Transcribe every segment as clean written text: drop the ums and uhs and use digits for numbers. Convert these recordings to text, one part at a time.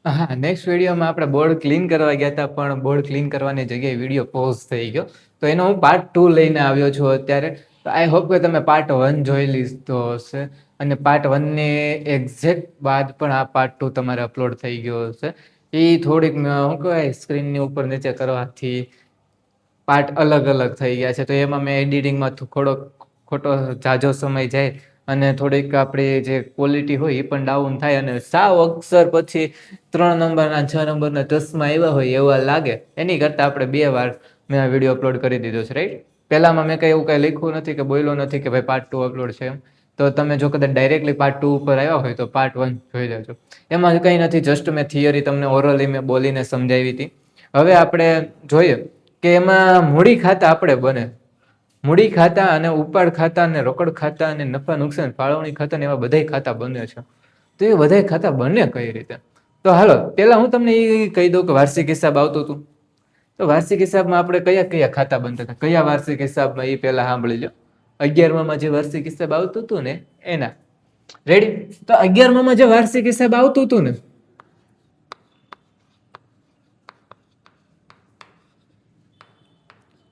હા, નેક્સ્ટ વિડીયોમાં આપણે બોર્ડ ક્લીન કરવા ગયા હતા, પણ બોર્ડ ક્લીન કરવાની જગ્યાએ વિડીયો પોઝ થઈ ગયો. તો એનો હું પાર્ટ 2 લઈને આવ્યો છું અત્યારે. તો આઈ હોપ કે તમે પાર્ટ 1 જોઈ લીધો હશે, અને પાર્ટ 1 ને એક્ઝેક્ટ બાદ પણ આ પાર્ટ 2 તમારે અપલોડ થઈ ગયો હશે. એ થોડીક શું કહેવાય, સ્ક્રીનની ઉપર નીચે કરવાથી પાર્ટ અલગ અલગ થઈ ગયા છે. તો એમાં મેં એડિટિંગમાં થોડોક ખોટો ઝાઝો સમય જાય, અને થોડીક આપણી જે ક્વોલિટી હોય એ પણ ડાઉન થાય, અને સાવ અક્ષર પછી 3 નંબરના 6 નંબરના ચશ્મા આવ્યા હોય એવા લાગે. એની કરતાં આપણે 2 વાર મેં આ વિડીયો અપલોડ કરી દીધો છે, રાઈટ. પહેલામાં મેં કંઈ એવું કંઈ લખ્યું નથી કે બોલ્યો નથી કે ભાઈ પાર્ટ 2 અપલોડ છે એમ. તો તમે જો કદાચ ડાયરેક્ટલી પાર્ટ 2 ઉપર આવ્યા હોય તો પાર્ટ 1 જોઈ લેજો. એમાં કંઈ નથી, જસ્ટ મેં થિયરી તમને ઓરલી મેં બોલીને સમજાવી હતી. હવે આપણે જોઈએ કે એમાં મૂડી ખાતા આપણે બને. મૂડી ખાતા અને ઉપાડ ખાતા અને રોકડ ખાતા અને નફા નુકસાન ફાળવણી ખાતા ને એવા બધાય ખાતા બને છે. તો એ બધાય ખાતા બને કઈ રીતે? તો હાલો પેલા હું તમને એ કહી દઉં કે વાર્ષિક હિસાબ આવતું હતું. તો વાર્ષિક હિસાબમાં આપણે કયા કયા ખાતા બનતા હતા, કયા વાર્ષિક હિસાબમાં, એ પહેલા સાંભળી લો. 11માં જે વાર્ષિક હિસાબ આવતું હતું ને એના. રેડી? તો 11માં જે વાર્ષિક હિસાબ આવતું હતું ને,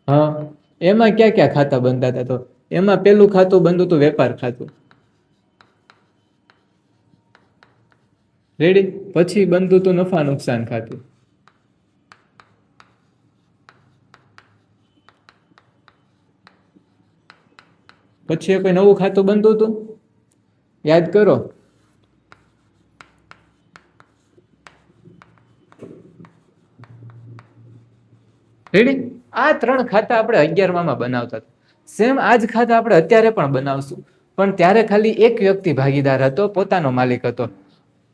હા, એમાં ક્યાં ક્યાં ખાતા બનતા હતા? તો એમાં પેલું ખાતું બનતું હતું વેપાર ખાતું. રેડી? પછી બનતું હતું નફા નુકસાન ખાતું. પછી કોઈ નવું ખાતું બનતું હતું, યાદ કરો. રેડી? આ 3 ખાતા આપણે 11માં બનાવતા હતા. સેમ આ જ ખાતા આપણે અત્યારે પણ બનાવશું, પણ ત્યારે ખાલી એક વ્યક્તિ ભાગીદાર હતો, પોતાનો માલિક હતો.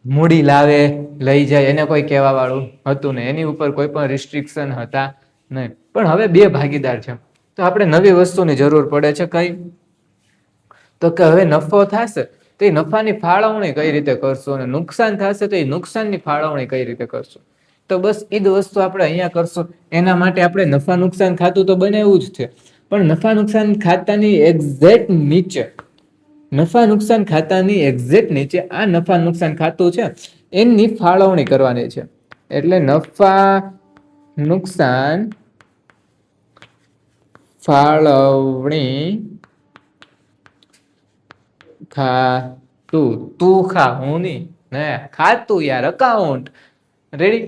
મૂડી લાવે લઈ જાય એને કોઈ કહેવા વાળું હતું નહીં, એની ઉપર કોઈ પણ રિસ્ટ્રિક્શન હતા નહીં. પણ હવે 2 ભાગીદાર છે. તો આપણે નવી વસ્તુની જરૂર પડે છે. કઈ? તો કે હવે નફો થશે તો એ નફાની ફાળવણી કઈ રીતે કરશો, અને નુકસાન થશે તો એ નુકસાનની ફાળવણી કઈ રીતે કરશો. તો બસ એ જ વસ્તુ આપણે અહીંયા કરશું. એના માટે આપણે નફા નુકસાન ખાતું તો બનાવ્યું જ છે, પણ નફા નુકસાન ખાતાની એક્ઝેક્ટ નીચે, નફા નુકસાન ખાતાની એક્ઝેક્ટ નીચે આ નફા નુકસાન ખાતું છે, એની ફાળવણી કરવાની છે. એટલે નફા નુકસાન ફાળવણી ખાતું. તું ખા, હું નહીં. ને ખાતું યાર, અકાઉન્ટ. રેડી?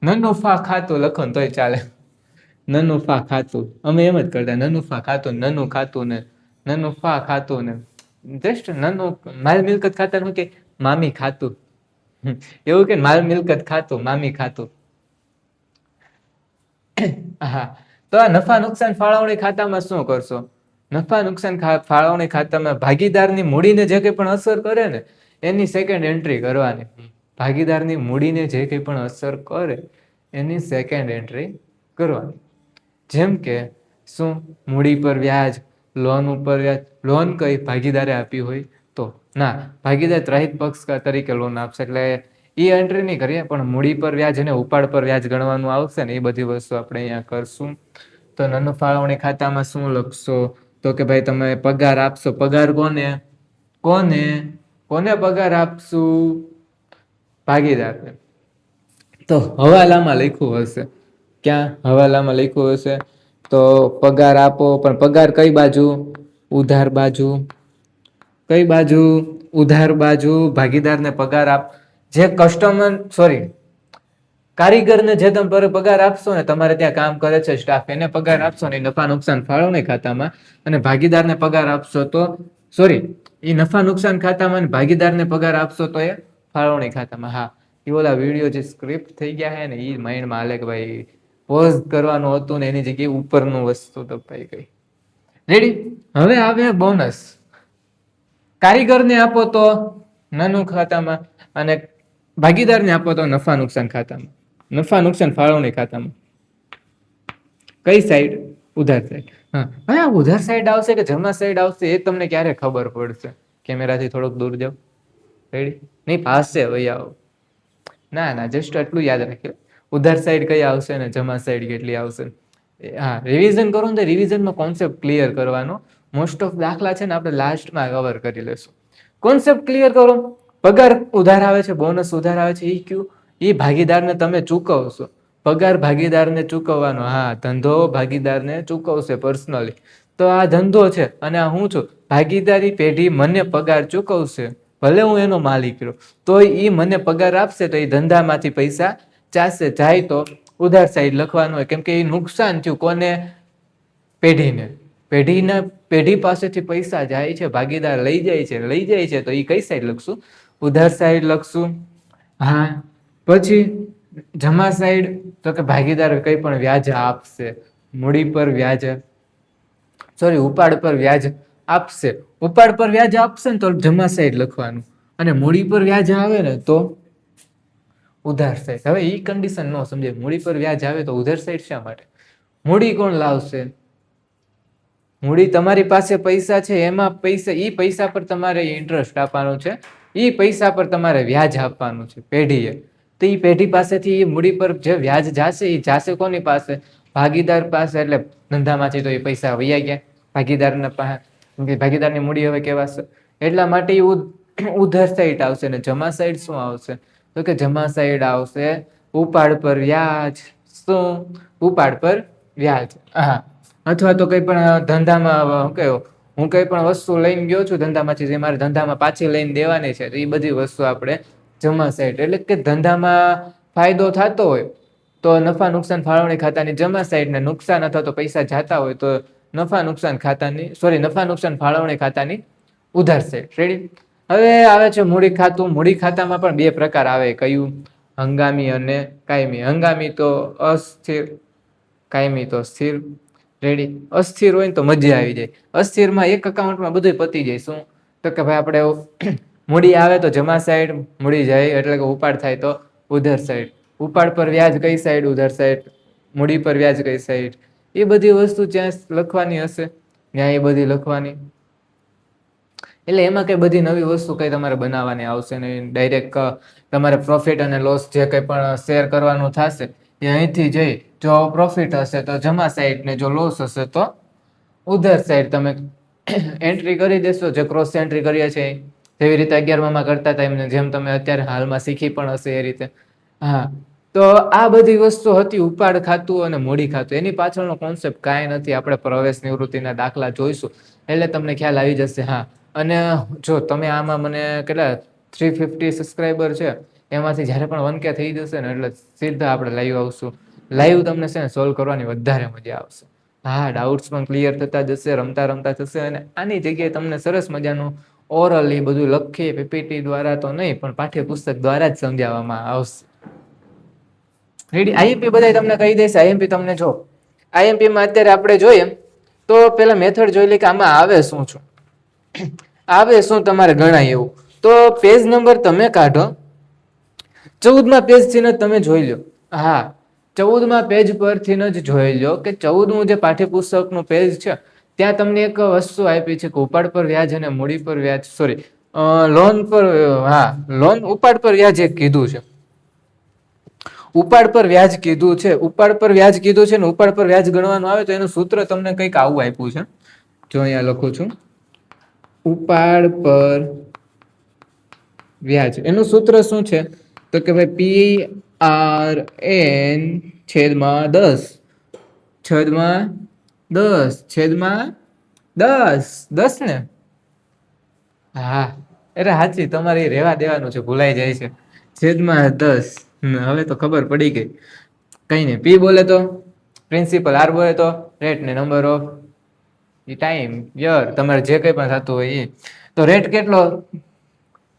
નનુફા ખાતું લખો ને તોય ચાલે. નનુફા ખાતું અમે એમ જ કરતા, નનુફા ખાતું, નનું ખાતું ને નનુફા ખાતું ને જસ્ટ નનું. માલ મિલકત ખાતા કે મામી ખાતું, એવું કે માલ મિલકત ખાતું, મામી ખાતું. હા, તો આ નફા નુકસાન ફાળવણી ખાતામાં શું કરશો? નફા નુકસાન ફાળવણી ખાતામાં ભાગીદારની મૂડીને જે કંઈ પણ અસર કરે ને એની સેકન્ડ એન્ટ્રી કરવાની. ભાગીદારની મૂડીને જે કંઈ પણ અસર કરે એની સેકન્ડ એન્ટ્રી કરવાની. જેમ કે શું? મૂડી પર વ્યાજ, લોન ઉપર વ્યાજ. લોન કઈ ભાગીદારે આપી હોય તો ના, ભાગીદાર ત્રાહિત પક્ષ તરીકે લોન આપશે એટલે એ એન્ટ્રી નહીં કરીએ, પણ મૂડી પર વ્યાજ અને ઉપાડ પર વ્યાજ ગણવાનું આવશે ને, એ બધી વસ્તુ આપણે અહીંયા કરશું. તો નાનું ફાળવણી ખાતામાં શું લખશો? તો કે ભાઈ તમે પગાર આપશો. પગાર કોને? કોને કોને પગાર આપશું? ભાગીદારને. તો હવાલામાં લખ્યું હશે. ક્યાં હવાલામાં લખ્યું હશે? તો પગાર આપો, પણ પગાર કઈ બાજુ? ઉધાર બાજુ. કઈ બાજુ? ઉધાર બાજુ. ભાગીદારને પગાર આપ. જે કસ્ટમર, સોરી, કારીગરને જે તમે પગાર આપશો ને, તમારે ત્યાં કામ કરે છે સ્ટાફ, એને પગાર આપશો ને નફા નુકસાન ફાળવણી ખાતામાં, અને ભાગીદારને પગાર આપશો તો, સોરી, એ નફા નુકસાન ખાતામાં, ભાગીદારને પગાર આપશો તો એ ફાળવણી ખાતામાં. હા, એ ઓલા વિડીયો જે સ્ક્રિપ્ટ થઈ ગયા છે ને, એ માઇન્ડમાં હાલે કે ભાઈ પોઝ કરવાનું હતું ને એની જગ્યાએ ઉપરનું વસ્તુ દબાઈ ગઈ. રેડી? હવે આવે બોનસ. કારીગરને આપો તો નાનું ખાતામાં, અને ભાગીદારને આપો તો નફા નુકસાન ખાતામાં, નફા નુકસાન ફાળવણી ખાતામાં. કઈ સાઈડ? ઉધાર સાઈડ. હા, હા, ઉધાર સાઈડ આવશે કે જમા સાઈડ આવશે એ તમને ક્યારે ખબર પડશે? કેમેરાથી થોડોક દૂર જાવ. રેડી? નહીં, પાસે વહી આવો. ના ના, જસ્ટ આટલું યાદ રાખજો. ઉધાર સાઈડ કઈ આવશે ને જમા સાઈડ કેટલી આવશે? હા, રિવિઝન કરો ને તો રિવિઝનમાં કોન્સેપ્ટ ક્લિયર કરવાનો. મોસ્ટ ઓફ દાખલા છે ને આપણે લાસ્ટમાં કવર કરી લેશું. કોન્સેપ્ટ ક્લિયર કરો પગાર ઉધાર આવે છે, બોનસ ઉધાર આવે છે, એ કયું? એ ભાગીદારને તમે ચૂકવશો. પગાર ભાગીદારને ચૂકવવાનો. હા, ધંધો ભાગીદારને ચૂકવશે પર્સનલી. તો આ ધંધો છે અને આ હું છું, ભાગીદારી પેઢી મને પગાર ચૂકવશે, ભલે હું એનો માલિક રહ્યો, તો એ મને પગાર આપશે, તો એ ધંધામાંથી પૈસા ચાલશે. જાય તો ઉધાર સાઈડ લખવાનું હોય, કેમ કે એ નુકસાન થયું કોને? પેઢીને. પેઢી પાસેથી પૈસા જાય છે, ભાગીદાર લઈ જાય છે, તો એ કઈ સાઈડ લખશું? ઉધાર સાઈડ લખશું. હા, પછી જમા સાઈડ, તો કે ભાગીદાર કઈ પણ વ્યાજ આપશે, મૂડી પર વ્યાજ, સોરી, ઉપાડ પર વ્યાજ આપશે. ઉપાડ પર વ્યાજ આપશે ને તો જમા સાઈડ લખવાનું, અને મૂડી પર વ્યાજ આવે ને તો ઉધાર સાઈડ. હવે ઈ કન્ડિશન ન સમજે, મૂડી પર વ્યાજ આવે તો ઉધાર સાઈડ શા માટે? મૂડી કોણ લાવશે? મૂડી તમારી પાસે પૈસા છે, એમાં પૈસા પર તમારે ઇન્ટરેસ્ટ આપવાનો છે, એ પૈસા પર તમારે વ્યાજ આપવાનું છે પેઢીએ. તો એ પેઢી પાસેથી એ મૂડી પર જે વ્યાજ જાશે, એ જાશે કોની પાસે? ભાગીદાર પાસે. એટલે ધંધામાંથી તો એ પૈસા વૈયા ગયા ભાગીદારના પાસે, ભાગીદારની મૂડી હવે કેવાશે. એટલા માટે ઉધાર સાઈડ આવશે. ને જમા સાઈડ શું આવશે? તો કે જમા સાઈડ આવશે ઉપાડ પર વ્યાજ. શું? ઉપાડ પર વ્યાજ. હા, અથવા તો કઈ પણ ધંધામાં હું કઈ પણ વસ્તુ લઈને ગયો છું ધંધામાંથી, જે મારે ધંધામાં પાછી લઈને દેવાની છે, તો એ બધી વસ્તુ આપણે જમા સાઈડ. એટલે કે ધંધામાં ફાયદો થતો હોય તો નફા નુકસાન ફાળવણી ખાતાની જમા સાઈડ, ને નુકસાન અથવા તો પૈસા જાતા હોય તો નફા નુકસાન ફાળવણી ખાતાની ઉધાર સાઈડ. રેડી? હવે આવે છે મૂડી ખાતું. મૂડી ખાતામાં પણ બે પ્રકાર આવે. કયું? હંગામી અને કાયમી. હંગામી તો અસ્થિર, કાયમી તો સ્થિર. રેડી? અસ્થિર હોય ને તો મજા આવી જાય. અસ્થિરમાં એક અકાઉન્ટમાં બધું પતી જાય. શું? તો કે ભાઈ આપણે મૂડી આવે તો જમા સાઈડ, મૂડી જાય એટલે કે ઉપાડ થાય તો ઉધાર સાઈડ. ઉપાડ પર વ્યાજ કઈ સાઈડ? ઉધાર સાઈડ. મૂડી પર વ્યાજ કઈ સાઈડ? એ બધી વસ્તુ જ્યાં લખવાની હશે ત્યાં એ બધી લખવાની. એટલે એમાં કઈ બધી નવી વસ્તુ કઈ તમારે બનાવવાની આવશે નહીં. ડાયરેક્ટ તમારે પ્રોફિટ અને લોસ જે કંઈ પણ શેર કરવાનું થશે એ અહીંથી જઈ, જો પ્રોફિટ હશે તો જમા સાઈડ, ને જો લોસ હશે તો ઉધાર સાઈડ તમે એન્ટ્રી કરી દેશો. જે ક્રોસ એન્ટ્રી કરીએ છીએ જેવી રીતે 11માં કરતા હતા, એમને જેમ તમે અત્યારે હાલમાં શીખી પણ હશે એ રીતે. હા, તો આ બધી વસ્તુ હતી ઉપાડ ખાતું અને મૂડી ખાતું. એની પાછળનો કોન્સેપ્ટ કાંઈ નથી. આપણે પ્રવેશ નિવૃત્તિના દાખલા જોઈશું એટલે તમને ખ્યાલ આવી જશે. હા, અને જો તમે આમાં મને કેટલા 350 સબસ્ક્રાઈબર છે, એમાંથી જ્યારે પણ 1K થઈ જશે ને એટલે સીધા આપણે લાઈવ આવશું. લાઈવ તમને છે ને સોલ્વ કરવાની વધારે મજા આવશે. હા, ડાઉટ્સ પણ ક્લિયર થતા જશે, રમતા રમતા થશે. અને આની જગ્યાએ તમને સરસ મજાનું ઓરલી બધું લખી પીપીટી દ્વારા તો નહીં, પણ પાઠ્યપુસ્તક દ્વારા જ સમજાવવામાં આવશે. રેડી? આઈએમપી બધા તમને કહી દેશે. આઈએમપી તમને જો આઈએમપી માં અત્યારે આપણે જોઈએ તો પેલા મેથડ જોઈ લે કે આમાં આવે શું છું. આવે શું તમારે ગણાય એવું. તો પેજ નંબર તમે કાઢો 14મા પેજ થી તમે જોઈ લો. હા, 14મા પેજ પરથી જ જોઈ લો કે 14મું જે પાઠ્યપુસ્તકનું પેજ છે ત્યાં તમને એક વસ્તુ આપી છે કે ઉપાડ પર વ્યાજ અને મૂડી પર વ્યાજ, સોરી, લોન પર, હા, લોન ઉપાડ પર વ્યાજ એક કીધું છે. ઉપાડ પર વ્યાજ કીધું છે. ઉપાડ પર વ્યાજ કીધું છે ને ઉપાડ પર વ્યાજ ગણવાનું આવે તો એનું સૂત્ર તમને કંઈક આવું આપ્યું છે. જો અહીંયા લખું છું, ઉપાડ પર વ્યાજ. એનું સૂત્ર શું છે? તો કે ભાઈ PRN/10 છેદમાં 10 ને? હા, અરે હાચી, તમારે રેવા દેવાનું છે, ભૂલાઈ જાય છે. છેદમાં 10. હવે તો ખબર પડી ગઈ. કઈ નઈ. P બોલે તો પ્રિન્સિપલ, R બોલે તો રેટ, ને નંબર ઓફ ટાઈમ, યર, તમારે જે કઈ પણ થતું હોય એ. તો રેટ કેટલો?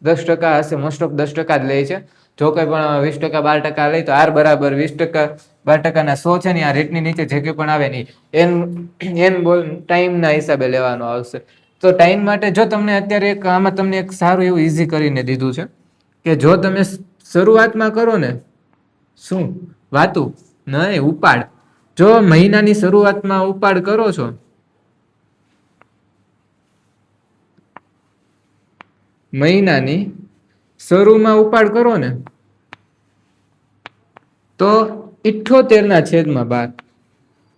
10% હશે. મોસ્ટ ઓફ 10% જ લે છે. જો કઈ પણ 20%, 12% લે તો R બરાબર 20%, 12%ના 100 છે ને આ રેટની નીચે જે કંઈ પણ આવે નહીં એન ટાઈમના હિસાબે લેવાનો આવશે. તો ટાઈમ માટે જો તમને અત્યારે આમાં તમને એક સારું એવું ઈઝી કરીને દીધું છે કે જો તમે શરૂઆતમાં કરો ને, શું વાતું નહીં, ઉપાડ. જો મહિનાની શરૂઆતમાં ઉપાડ કરો છો, મહિનાની શરૂમાં ઉપાડ કરો ને તો 78/12.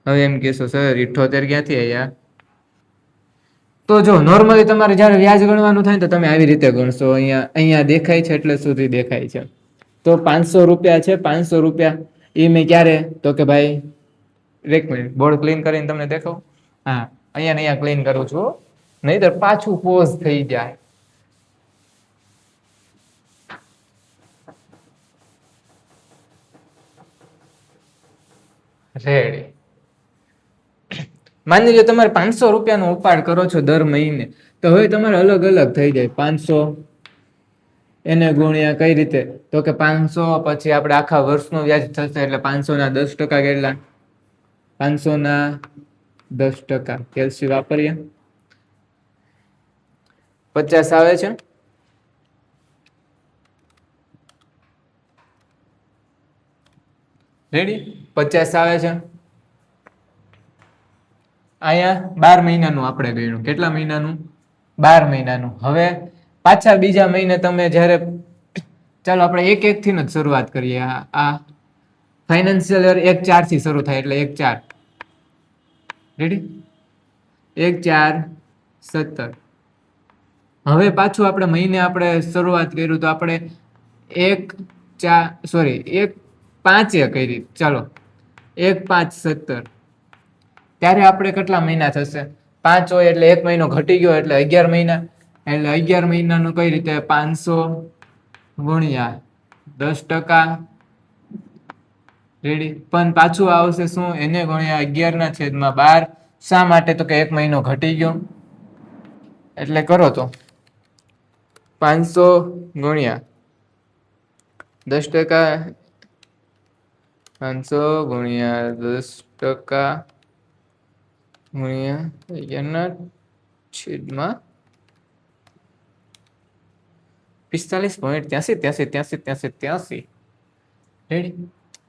હવે એમ કેશો સર 78 ક્યાંથી આયા? તો જો નોર્મલી તમારે જ્યારે વ્યાજ ગણવાનું થાય તો તમે આવી રીતે ગણશો. અહીંયા દેખાય છે એટલે સુધી દેખાય છે. તો 500 રૂપિયા છે. 500 રૂપિયા એ મેં ક્યારે, તો કે ભાઈ એક મિનિટ બોર્ડ ક્લીન કરીને તમને દેખાવું. હા, અહીંયા ક્લીન કરું છું, નહીતર પાછું પોઝ થઈ જાય. રેડી. માની લો તમારે 500 રૂપિયાનો ઉપાડ કરો છો દર મહિને, તો હવે તમારે અલગ અલગ થઈ જાય. 500 એને ગુણ્યા કઈ રીતે, તો કે 500 પછી આપણે આખા વર્ષનું વ્યાજ થશે એટલે 500 ના 10% કેટલા? 500 ના 10%. કેલ્સી વાપરીએ. 50 આવે છે. રેડી? 50 આવે છે. અહીંયા 12 મહિનાનું આપણે ગણ્યું. કેટલા મહિનાનું? 12 મહિનાનું. હવે પાછા બીજા મહિને તમે જ્યારે, ચાલો આપણે એક થી જ શરૂઆત કરીએ. આ ફાઇનાન્શિયલ યર 1/4 થી શરૂ થાય એટલે 1/4. રેડી? 1/4 17. હવે પાછું આપણે મહિને આપણે શરૂઆત કર્યું તો આપણે 1/5 કરી. ચાલો 1/5 17. ત્યારે આપણે કેટલા મહિના થશે? 5 હોય એટલે 1 મહિનો ઘટી ગયો એટલે 11 મહિના. એટલે 11 મહિનાનું કઈ રીતે? 500 ગુણ્યા 10%. રેડી? પણ પાછું આવશે શું? એને ગુણ્યા 11/12. શા માટે? તો કે 1 મહિનો ઘટી ગયો. એટલે કરો તો 500 ગુણ્યા 10%. 500 ગુણ્યા 10% ગુણ્યા 11/45.83. રેડી?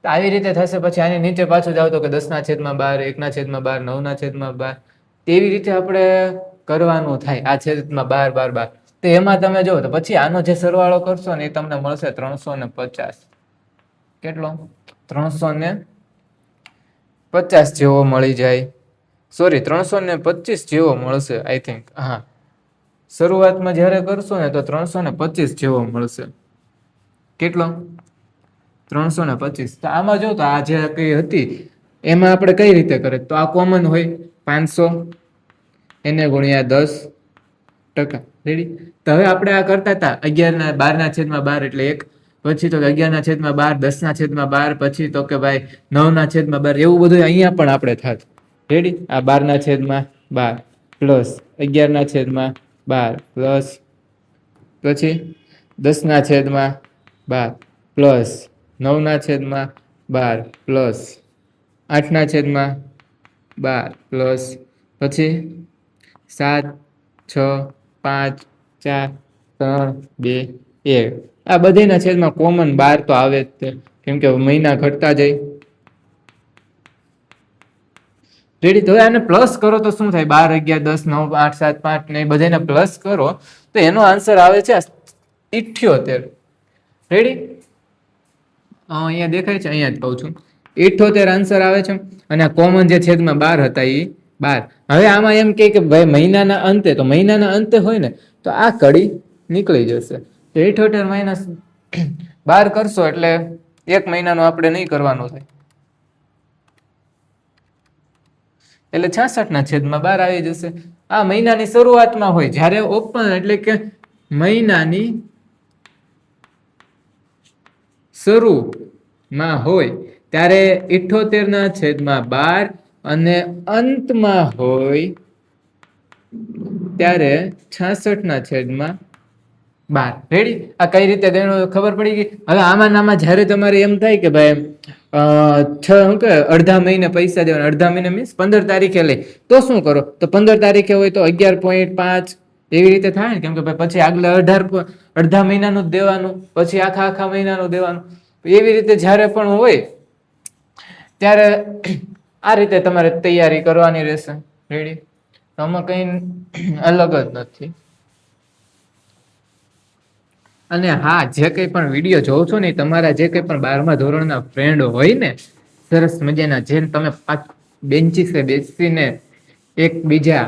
તો આવી રીતે થશે. પછી આની નીચે પાછું જાવ તો કે 10/12, 1/12, 9/12. તેવી રીતે આપણે કરવાનું થાય. આ છેદમાં 12. તો એમાં તમે જો તો પછી આનો જે સરવાળો કરશો ને એ તમને મળશે 350. કેટલો? 350 જેવો મળી જાય. સોરી, 325 જેવો મળશે આઈ થિંક. હા, શરૂઆતમાં જ્યારે કરશો ને તો 325 જેવો મળશે. કેટલો? 325. તો આમાં જો તો આ જે કઈ હતી એમાં આપણે કઈ રીતે કરે? તો આ કોમન હોય. 500 એને ગુણ્યા 10%. રેડી? તો હવે આપણે આ કરતા હતા 12/12 એટલે 1, પછી તો 11/12, 10/12, પછી તો કે ભાઈ 9/12. એવું બધું અહીંયા પણ આપણે થાત. રેડી? આ 12/12 પ્લસ 11/12 પ્લસ પછી 10/12 પ્લસ 9/12 પ્લસ 8/12 પ્લસ પછી 7, 6, 5, 4, 3, 2, 1. આ બધીના છેદમાં કોમન 12 તો આવે જ તે, કેમ કે મહિના ઘટતા જાય. રેડી? તો આને પ્લસ કરો તો શું થાય? 12, 11, 10, 9, 8, 7, 5 ને બધાને પ્લસ કરો તો એનો આન્સર આવે છે 78. રેડી? અહીંયા દેખાય છે, અહીંયા જ કહું છું. 78 આન્સર આવે છે. અને આ કોમન જે છેદમાં 12 હતા એ 12. હવે આમાં એમ કે ભાઈ મહિનાના અંતે, તો મહિનાના અંતે હોય ને તો આ કડી નીકળી જશે. 78 - 12 કરશો એટલે 1 મહિનાનું આપણે નહીં કરવાનું થાય. એટલે 66/12 આવી જશે. આ મહિનાની શરૂઆતમાં હોય, જ્યારે ઓપન એટલે કે મહિનાની શરૂમાં હોય ત્યારે 78/12 અને અંતમાં હોય ત્યારે 66/12. રેડી? આ કઈ રીતે ગણવું ખબર પડી ગઈ. હવે આમાં જ્યારે તમારે એમ થાય કે ભાઈ અડધા મહિને પૈસા દેવાના, અડધા મહિને મીન્સ 15 તારીખે લે, તો શું કરો? તો 15 તારીખે હોય તો 11.5 એવી રીતે થાય ને, કેમ કે પછી આગલા અડધા મહિનાનું જ દેવાનું, પછી આખા મહિનાનું દેવાનું. એવી રીતે જ્યારે પણ હોય ત્યારે આ રીતે તમારે તૈયારી કરવાની રહેશે. રેડી? આમાં કઈ અલગ જ નથી. અને હા, જે કંઈ પણ વિડીયો જોવો છો ને તમારા જે કંઈ પણ 12મા ધોરણના ફ્રેન્ડ હોય ને, સરસ મજાના, જેમ તમે બેન્ચીસે બેસીને એકબીજા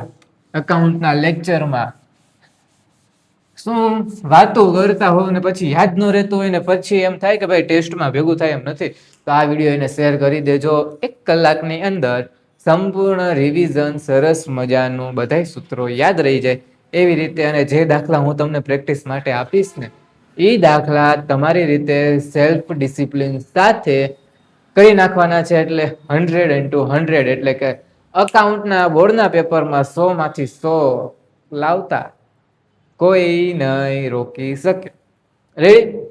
અકાઉન્ટના લેક્ચરમાં શું વાતો કરતા હોવ ને પછી યાદ ન રહેતું હોય ને પછી એમ થાય કે ભાઈ ટેસ્ટમાં ભેગું થાય એમ નથી, તો આ વિડીયો એને શેર કરી દેજો. 1 કલાકની અંદર સંપૂર્ણ રિવિઝન સરસ મજાનું બધાય સૂત્રો યાદ રહી જાય એવી રીતે, અને જે દાખલા હું તમને પ્રેક્ટિસ માટે આપીશ ને એ દાખલા તમારી રીતે સેલ્ફ ડિસિપ્લિન સાથે કરી નાખવાના છે. એટલે 100 into 100, એટલે કે અકાઉન્ટના બોર્ડના પેપરમાં 100 માંથી 100 લાવતા કોઈ નહીં રોકી શકે. રેડી?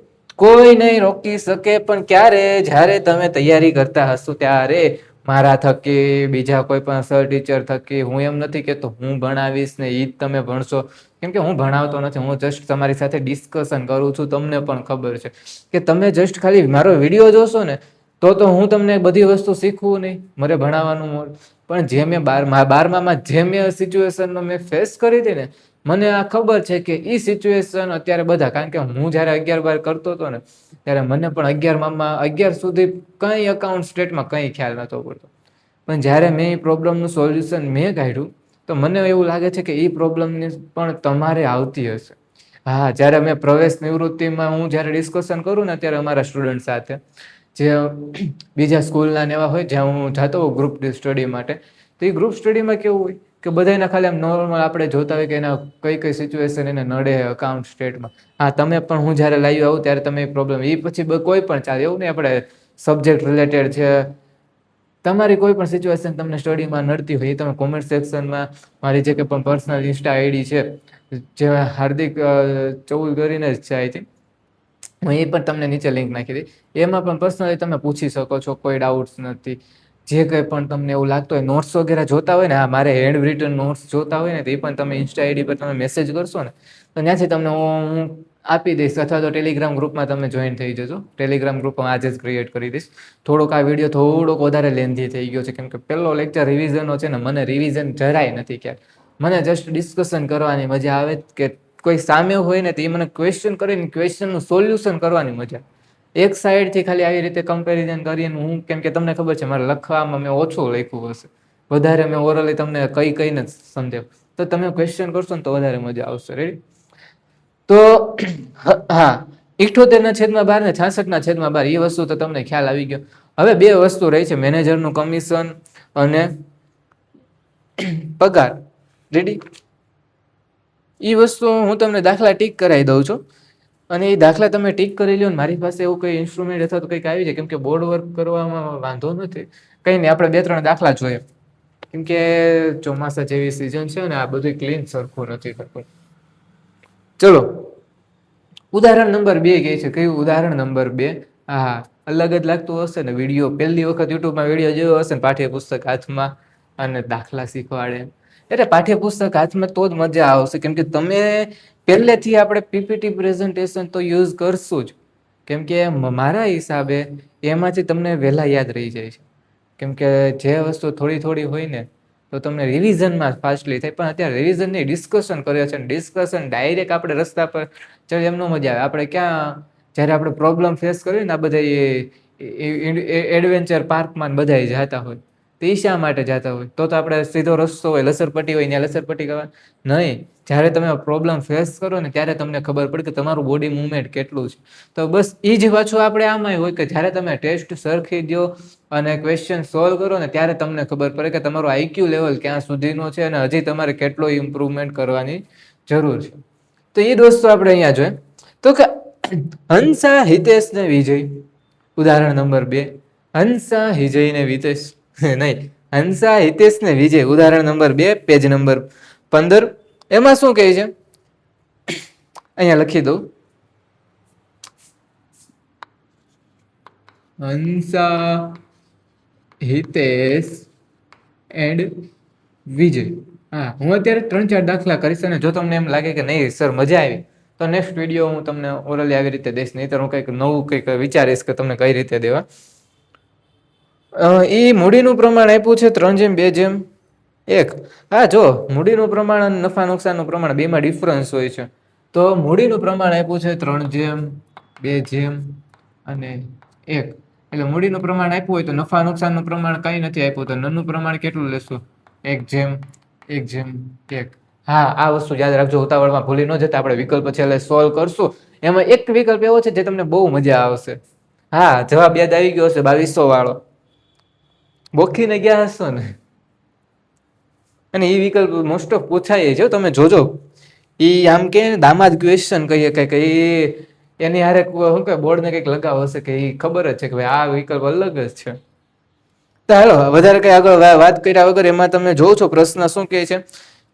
કોઈ નહીં રોકી શકે. પણ ક્યારે? જ્યારે તમે તૈયારી કરતા હશો ત્યારે. મારા થકી, બીજા કોઈ પણ સર ટીચર થકી. હું એમ નથી કહેતો હું ભણાવીશ ને ઈ જ તમે ભણશો, કેમ કે હું ભણાવતો નથી, હું જસ્ટ તમારી સાથે ડિસ્કશન કરું છું. તમને પણ ખબર છે કે તમે જસ્ટ ખાલી મારો વિડીયો જોશો ને તો હું તમને બધી વસ્તુ શીખવું નહીં, મારે ભણાવવાનું. પણ જે મેં 12મામાં જે મેં સિચ્યુએશનમાં મેં ફેસ કરી હતી ને, મને આ ખબર છે કે એ સિચ્યુએશન અત્યારે બધા, કારણ કે હું જ્યારે 11-12 કરતો હતો ને ત્યારે મને પણ 11મામાં 11 સુધી કંઈ અકાઉન્ટ સ્ટેટમાં કંઈ ખ્યાલ નહોતો પડતો. પણ જ્યારે મેં એ પ્રોબ્લેમનું સોલ્યુશન મેં કાઢ્યું તો મને એવું લાગે છે કે એ પ્રોબ્લેમની પણ તમારે આવતી હશે. હા, જ્યારે મેં પ્રવેશ નિવૃત્તિમાં હું જ્યારે ડિસ્કશન કરું ને ત્યારે અમારા સ્ટુડન્ટ સાથે, જે બીજા સ્કૂલના ને એવા હોય જ્યાં હું જતો હોઉં ગ્રુપ સ્ટડી માટે, તો એ ગ્રુપ સ્ટડીમાં કેવું હોય કે બધાના ખાલી આમ નોર્મલ આપણે જોતા હોય કે એના કઈ સિચ્યુએશન એને નડે અકાઉન્ટ સ્ટેટમાં. હા, તમે પણ હું જ્યારે લાઈવ આવું ત્યારે તમે પ્રોબ્લેમ એ પછી કોઈ પણ ચાલે, એવું નહીં આપણે સબ્જેક્ટ રિલેટેડ છે, તમારી કોઈ પણ સિચ્યુએશન તમને સ્ટડીમાં નડતી હોય એ તમે કોમેન્ટ સેક્શનમાં મારી જે કે પણ પર્સનલ ઇન્સ્ટા આઈડી છે, જે હાર્દિક 14 કરીને જ છે આઈ થિંક, હું એ પણ તમને નીચે લિંક નાખી દઈ. એમાં પણ પર્સનલી તમે પૂછી શકો છો, કોઈ ડાઉટ્સ નથી. જે કંઈ પણ તમને એવું લાગતું હોય, નોટ્સ વગેરે જોતા હોય ને, હા મારે હેન્ડ રિટન નોટ્સ જોતા હોય ને, તો એ પણ તમે ઇન્સ્ટા આઈડી પર તમે મેસેજ કરશો ને તો ત્યાંથી તમને હું આપી દઈશ, અથવા તો ટેલિગ્રામ ગ્રુપમાં તમે જોઈન થઈ જજો. ટેલિગ્રામ ગ્રુપ આજે જ ક્રિએટ કરી દઈશ. થોડોક આ વિડીયો થોડોક વધારે લેન્ધી થઈ ગયો છે, કેમ કે પહેલો લેક્ચર રિવિઝનનો છે ને, મને રિવિઝન જરાય નથી ક્યારે. મને જસ્ટ ડિસ્કશન કરવાની મજા આવે કે કોઈ સામે હોય ને તો એ મને ક્વેશ્ચન કરીને ક્વેશ્ચનનું સોલ્યુશન કરવાની મજા. એક સાઈડથી ખાલી આવી રીતે કમ્પેરિઝન કરીને હું, કેમ કે તમને ખબર છે મારે લખવામાં મેં ઓછું લખ્યું હશે, વધારે મેં ઓરલી તમને કઈને સમજાવ, તો તમે ક્વેશ્ચન કરશો ને તો વધારે મજા આવશે. રેડી? તો હા, 78/12 ને 66/12 એ વસ્તુ તો તમને ખ્યાલ આવી ગયો. હવે 2 વસ્તુ રહી છે, મેનેજરનું કમિશન અને પગાર. રેડી? એ વસ્તુ હું તમને દાખલા ટીક કરાવી દઉં છું, અને એ દાખલા તમે ટીક કરી લો ને. મારી પાસે એવું કોઈ ઇન્સ્ટ્રુમેન્ટ અથવા તો કંઈક આવી જાય, કેમ કે બોર્ડ વર્ક કરવામાં વાંધો નથી. કંઈ નહીં, આપણે 2-3 દાખલા જોઈએ, કેમ કે ચોમાસા જેવી સિઝન છે ને, આ બધું ક્લીન સરખું નથી થતું. ચલો, ઉદાહરણ નંબર 2 કહે છે. કયું ઉદાહરણ નંબર 2? હા, અલગ જ લાગતું હશે ને વિડીયો, પહેલી વખત યુટ્યુબમાં વિડીયો જોયો હશે ને, પાઠ્યપુસ્તક હાથમાં અને દાખલા શીખવાડે, એટલે પાઠ્યપુસ્તક હાથમાં તો જ મજા આવશે. કેમ કે તમે પહેલેથી આપણે પીપીટી પ્રેઝન્ટેશન તો યુઝ કરશું જ, કેમ કે મારા હિસાબે એમાંથી તમને વહેલા યાદ રહી જાય છે. કેમ કે જે વસ્તુ થોડી હોય ને તો તમને રિવિઝનમાં ફાસ્ટલી થાય. પણ અત્યારે રિવિઝનની ડિસ્કશન કરે છે, ડિસ્કશન ડાયરેક્ટ આપણે રસ્તા પર ચાલ એમ ન મજા આવે. આપણે ક્યાં જ્યારે આપણે પ્રોબ્લેમ ફેસ કરીએ ને, આ બધા એડવેન્ચર પાર્કમાં બધા જતા હોય, તો એ શા માટે જતા હોય? તો આપણે સીધો રસ્તો હોય, લસરપટ્ટી હોય, ત્યાં લસરપટ્ટી કરવા નહીં. જ્યારે તમે પ્રોબ્લેમ ફેસ કરો ને ત્યારે તમને ખબર પડે કે તમારું બોડી મૂવમેન્ટ કેટલું છે. તો બસ એ જ પાછું આપણે આમાંય હોય કે જ્યારે તમે ટેસ્ટ સરખી દો અને ક્વેશ્ચન સોલ્વ કરો ને ત્યારે તમને ખબર પડે કે તમારું આઈક્યુ લેવલ ક્યાં સુધીનો છે અને હજી તમારે કેટલો ઇમ્પ્રુવમેન્ટ કરવાની જરૂર છે. તો એ દોસ્તો આપણે અહીંયા જોઈએ તો કે હંસા હિતેશ ને વિજય, ઉદાહરણ નંબર 2. હંસા હિજય ને વિતેશ નહીં, હંસા હિતેશ ને વિજય, ઉદાહરણ નંબર 2, પેજ નંબર 15. એમાં શું કહે છે અહીંયા લખી દઉં. હંસા હિતેશ એન્ડ વિજય. હા, હું અત્યારે 3-4 દાખલા કરીશ, અને જો તમને એમ લાગે કે નહીં સર મજા આવી તો નેક્સ્ટ વિડીયો હું તમને ઓરલી આવી રીતે દઈશ, નહીં તો હું કંઈક નવું કંઈક વિચારીશ કે તમને કઈ રીતે દેવા. એ મૂડીનું પ્રમાણ આપ્યું છે 3:2:1. હા, જો મૂડીનું પ્રમાણ અને નફા નુકસાનનું પ્રમાણ બેમાં ડિફરન્સ હોય છે. તો મૂડીનું પ્રમાણ આપ્યું છે 3:2:1. એટલે મૂડીનું પ્રમાણ આપ્યું હોય તો નફા નુકસાનનું પ્રમાણ કંઈ નથી આપ્યું, તો નનું પ્રમાણ કેટલું લેશું? 1:1. એક જેમ એક. હા, આ વસ્તુ યાદ રાખજો, ઉતાવળમાં ભૂલી ન જતા. આપણે વિકલ્પ છેલ્લે સોલ્વ કરશું, એમાં એક વિકલ્પ એવો છે જે તમને બહુ મજા આવશે. હા, જવાબ યાદ આવી ગયો હશે, 2200 વાળો. બોખીને ગયા હશો ને. અને એ વિકલ્પ મોસ્ટ ઓફ પૂછાય છે, તમે જોજો. ઈ આમ કે દામાદ ક્વેશ્ચન કહીએ કે એની હારે શું કે બોર્ડ ને કઈક લગાવ હશે કે એ ખબર જ છે કે ભાઈ આ વિકલ્પ અલગ જ છે. તો હાલો વધારે કઈ આગળ વાત કર્યા વગર એમાં તમે જોવો છો પ્રશ્ન શું કહે છે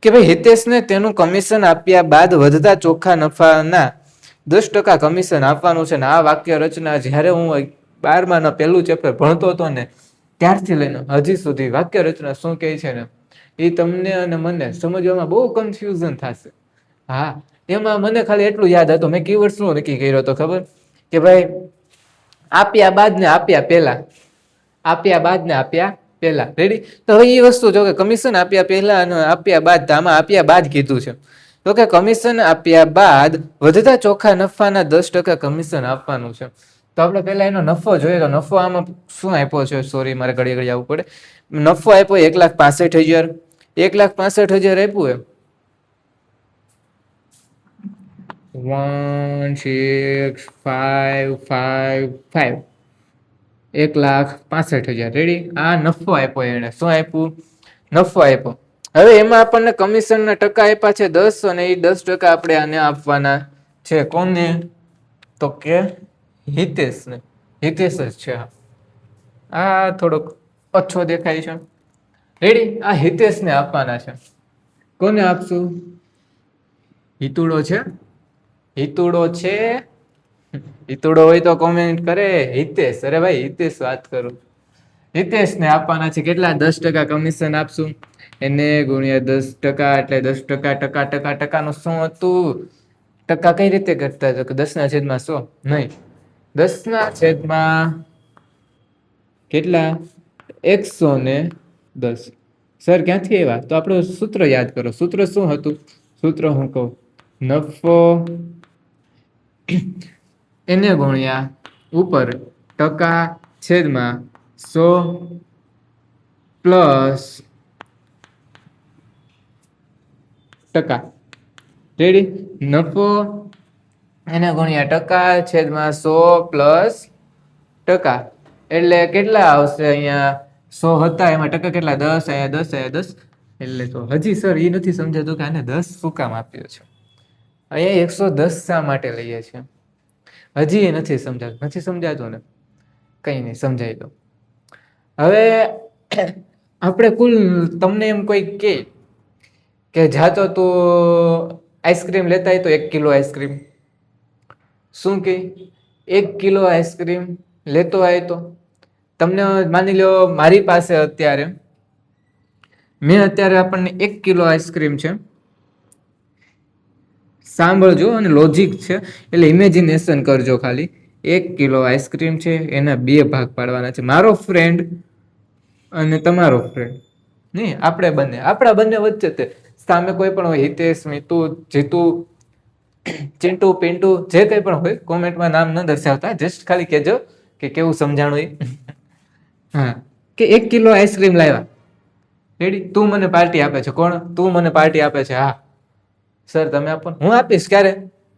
કે ભાઈ હિતેશને તેનું કમિશન આપ્યા બાદ વધતા ચોખ્ખા નફાના 10% કમિશન આપવાનું છે. ને આ વાક્ય રચના જ્યારે હું 12મા પહેલું ચેપ્ટર ભણતો હતો ને ત્યારથી લઈને હજી સુધી વાક્ય રચના શું કહે છે ને એ તમને અને મને સમજવામાં બહુ કન્ફ્યુઝન થશે. હા, એમાં મને ખાલી એટલું યાદ હતું, મેં કીવર્ડ શું નક્કી કર્યો હતો ખબર કે ભાઈ આપ્યા બાદ ને આપ્યા પહેલા, આપ્યા બાદ ને આપ્યા પહેલા. રેડી? તો હવે એ વસ્તુ જો કે કમિશન આપ્યા પહેલા અને આપ્યા બાદ, આમાં આપ્યા બાદ કીધું છે, તો કે કમિશન આપ્યા બાદ વધતા ચોખ્ખા નફાના 10% કમિશન આપવાનું છે. તો આપણે પહેલા એનો નફો જોઈએ. તો નફો આમાં શું આપ્યો છે? સોરી, મારે ઘડી ઘડી આવવું પડે. નફો આપ્યો 1,65,000. 1,65,000 આપ્યું એમ 1,6,5,5,5 1,65,000. રેડી? આ નફો આપ્યો એને. શું આપ્યું? નફો આપ્યો. હવે એમાં આપણને કમિશનના ટકા આપ્યા છે 10 અને એ 10% આપણે આને આપવાના છે. કોને? તો કે હિતેશને. હિતેશ જ છે. આ થોડોક ઓછો દેખાય છે. રેડી? આ હિતેશને આપવાના છે. કોને આપશું? હિતુડો છે? હિતુડો છે? હિતુડો હોય તો કોમેન્ટ કરે. હિતેશ, અરે ભાઈ હિતેશ વાત કરું. હિતેશને આપવાના છે કેટલા? 10% કમિશન આપશું. એને ગુણ્યા 10% એટલે 10% ટકાનું શું હતું? ટકા કઈ રીતે કરતા હતા? 10/100 નહીં, 10/, કેટલા? 110. સર ક્યાંથી આવ્યા? તો આપણું સૂત્ર યાદ કરો. સૂત્ર શું હતું? સૂત્ર હું કહું, નફો એને ગુણ્યા ઉપર ટકા છેદમાં 100 પ્લસ ટકા. રેડી? નફો એને ગુણ્યા ટકા છેદમાં 100 પ્લસ ટકા એટલે કેટલા આવશે? અહીંયા 100 હતા, એમાં ટકા કેટલા? 10, અહીંયા 10, અહીંયા 10. એટલે તો હજી સર એ નથી સમજાતું કે આને 10 શું કામ આપ્યો છે? અહીંયા 110 શા માટે લઈએ છીએ? હજી એ નથી સમજાતું. નથી સમજાતું ને? કઈ નહીં, સમજાવી દો. હવે આપણે કુલ તમને એમ કોઈ કે જાતો તું આઈસ્ક્રીમ લેતા હોય તો 1 કિલો આઈસ્ક્રીમ, શું કે 1 કિલો આઈસ્ક્રીમ લેતો હોય તો તમને માની લો મારી પાસે અત્યારે આપણને 1 કિલો આઈસ્ક્રીમ છે. સાંભળજો અને લોજિક છે એટલે ઇમેજિનેશન કરજો ખાલી. 1 કિલો આઈસ્ક્રીમ છે, એના 2 ભાગ પાડવાના છે. મારો ફ્રેન્ડ અને તમારો ફ્રેન્ડ નહીં, આપણા બંને વચ્ચે તે સામે કોઈ પણ હોય, હિતેશ, મિતુ, જીતુ, ચિંટુ, પિન્ટુ, જે કંઈ પણ હોય, કોમેન્ટમાં નામ ન દર્શાવતા, જસ્ટ ખાલી કહેજો કે કેવું સમજાણું એ. હા, કે 1 કિલો આઈસ્ક્રીમ લાવ્યા. રેડી? તું મને પાર્ટી આપે છે. કોણ? તું મને પાર્ટી આપે છે. હા સર તમે આપો. હું આપીશ. ક્યારે?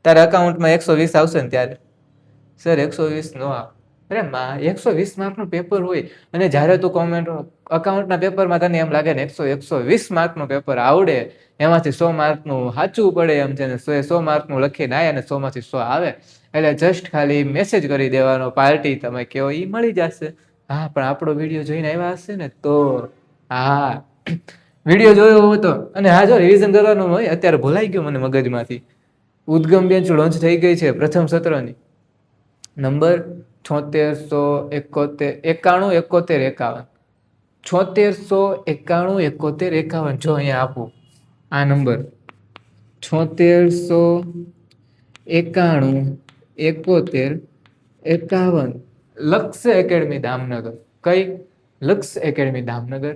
તારા અકાઉન્ટમાં 120 આવશે ને ત્યારે. સર 120 નો આવે. અરે 120 માર્કનું પેપર હોય અને જ્યારે તું કોમેન્ટ અકાઉન્ટના પેપરમાં તને એમ લાગે ને 120 માર્કનું પેપર આવડે, એમાંથી 100 માર્કનું સાચું પડે એમ છે ને 100 માર્કનું લખીને આવે અને 100 માંથી 100 આવે, એટલે જસ્ટ ખાલી મેસેજ કરી દેવાનો, પાર્ટી તમે કહો એ મળી જશે. હા, પણ આપણો વિડીયો જોઈને આવ્યા હશે ને તો. હા, વિડીયો જોયો હોય તો. અને હા, જો રિવિઝન કરવાનું હોય, અત્યારે ભૂલાઈ ગયું મને મગજમાંથી. ઉદ્ગમ બેન્ચ લોન્ચ થઈ ગઈ છે પ્રથમ સત્રની. નંબર 769171 769171 જો અહીંયા આપું આ નંબર 769171 લક્ષ્ય એકેડમી દામનગર. કઈ? લક્ષ્ય એકેડમી દામનગર.